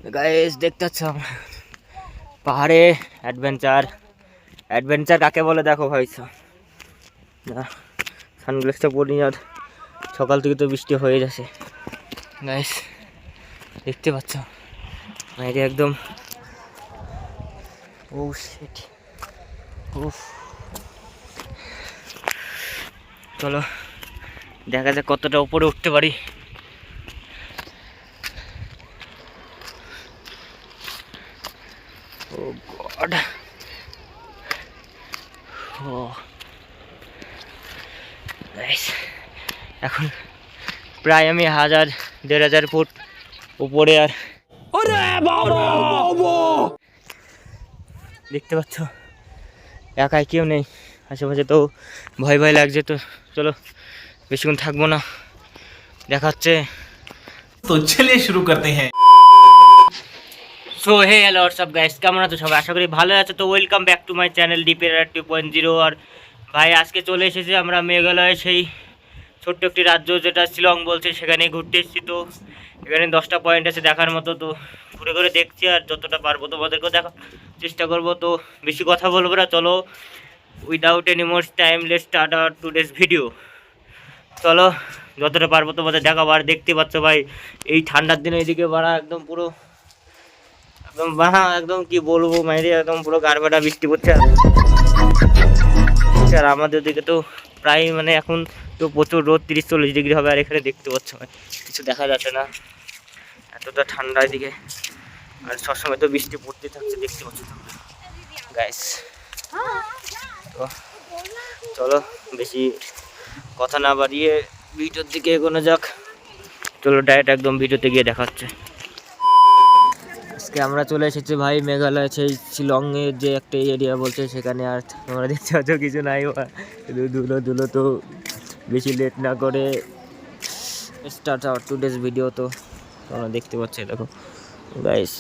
Guys দেখতে পাচ্ছ পাহাড়ে অ্যাডভেঞ্চার। অ্যাডভেঞ্চার কাকে বলে দেখো ভাই, সানগ্লাসটা পরি আর সকাল থেকে তো বৃষ্টি হয়ে যাচ্ছে গাইস, দেখতে পাচ্ছ বাইরে একদম। ও শিট, উফ। চলো দেখা যাক কতটা উপরে উঠতে পারি। ও গড, ও গাইস এখন প্রায় আমি 1000-1500 ফুট উপরে। আর দেখতে পাচ্ছ একাই কেউ নেই আশেপাশে, তো ভয় ভয় লাগছে। তো চলো বেশিক্ষণ থাকবো না, দেখা হচ্ছে। तो चलिए शुरू करते हैं। So hey hello WhatsApp guys, কেমন আছো সবাই? আশা করি ভালো আছো। তো welcome back to my channel DPR 2.0। আর ভাই আজকে চলে এসেছি আমরা মেঘালয়ের সেই ছোট্ট একটি রাজ্য যেটা শিলং বলছে, সেখানে ঘুরতে এসেছি। তো এখানে 10টা পয়েন্ট আছে দেখার মতো, তো ঘুরে ঘুরে দেখছি আর যতটা পারবো তোমাদেরকেও দেখার চেষ্টা করবো। তো বেশি কথা বলবো না, চলো without any more time let's start our today's video. চলো যতটা পারবো তোমাদের দেখাবো। আর দেখতে পাচ্ছ ভাই এই ঠান্ডার দিনে এদিকে বাড়া একদম পুরো একদম বাহা একদম কি বলবো মাইরে, একদম পুরো গারবাটা বৃষ্টি পড়ছে। আর আমাদের দিকে তো প্রায় মানে এখন তো প্রচুর রোদ, 30-40 ডিগ্রি হবে। আর এখানে দেখতে পাচ্ছ কিছু দেখা যাচ্ছে না, এতটা ঠান্ডা এদিকে। আর সবসময় তো বৃষ্টি পড়তে থাকছে, দেখতে পাচ্ছ গাইস। তো চলো বেশি কথা না বাড়িয়ে ভিডিওর দিকে এগোনো যাক। চলো ডাইরেক্ট একদম ভিডিওতে গিয়ে দেখাচ্ছে। আজকে আমরা চলে এসেছি ভাই মেঘালয় সেই শিলংয়ের যে একটা এরিয়া বলছে সেখানে। আর তোমরা দেখতে পাচ্ছ কিছু নাই, ধুলো ধুলো। তো বেশি লেট না করে স্টার্ট আওয়ার টুডেস ভিডিও। তো তোমরা দেখতে পাচ্ছ দেখো গাইস,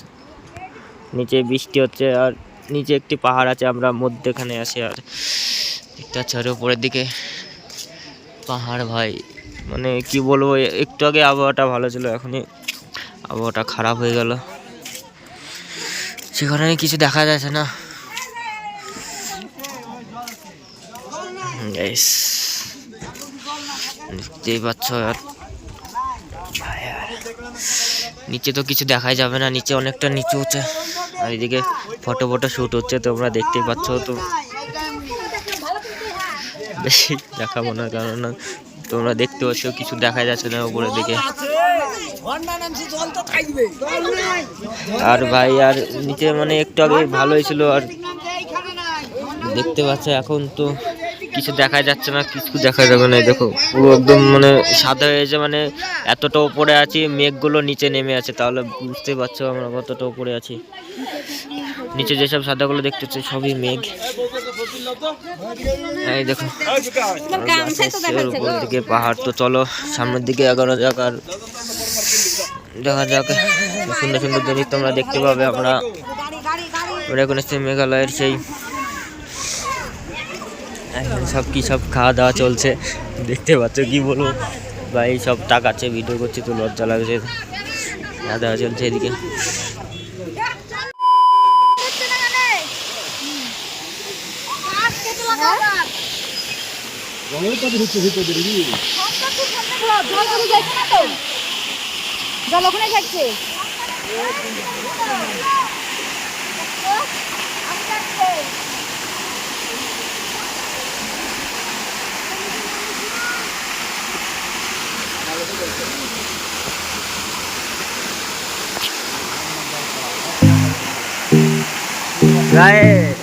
নিচে বৃষ্টি হচ্ছে আর নিচে একটি পাহাড় আছে, আমরা মধ্যেখানে আছি। আর দেখতে পাচ্ছ আর উপরের দিকে পাহাড় ভাই, মানে কি বলবো, একটু আগে আবহাওয়াটা ভালো ছিল, এখনই আবহাওয়াটা খারাপ হয়ে গেল। সেখানে কিছু দেখা যাচ্ছে না গাইস, দেখতেই পাচ্ছ। আর নিচে তো কিছু দেখাই যাবে না, নিচে অনেকটা নিচু হচ্ছে। আর এদিকে ফটো শ্যুট হচ্ছে, তোমরা দেখতেই পাচ্ছ। তো বেশি দেখাবো না, কারণ তোমরা দেখতে পাচ্ছ কিছু দেখা যাচ্ছে না উপরের দিকে। আর ভাই আর নিচে মানে একটু আগে ভালোই ছিল, আর দেখতে পাচ্ছ এখন তো কিছু দেখা যাচ্ছে না, কিছু দেখা যাবে না। দেখো পুরো একদম মানে সাদা হয়েছে, মানে এতটা উপরে আছি, মেঘগুলো নিচে নেমে আছে, তাহলে বুঝতে পারছো আমরা কতটা উপরে আছি। নিচে যেসব সাদাগুলো দেখতে পাচ্ছি সবই মেঘ। এই দেখো উপর দিকে পাহাড়। তো চলো সামনের দিকে এগোনো যাক আর দেখা যাক সুন্দর সুন্দর জিনিস তোমরা দেখতে পাবে। আমরা এখন এসেছি মেঘালয়ের সেই, এখন সব খাওয়া দাওয়া চলছে, দেখতে পাচ্ছ। কি বলবো ভাই, সব তাকাচ্ছে, ভিডিও করছে, তো লজ্জা লাগছে। খাওয়া দাওয়া চলছে এদিকে। জল ওখানে যাচ্ছে। গাইস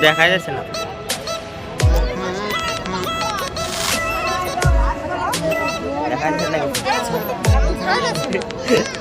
দেখা যাচ্ছে না। দেখা যাচ্ছে না।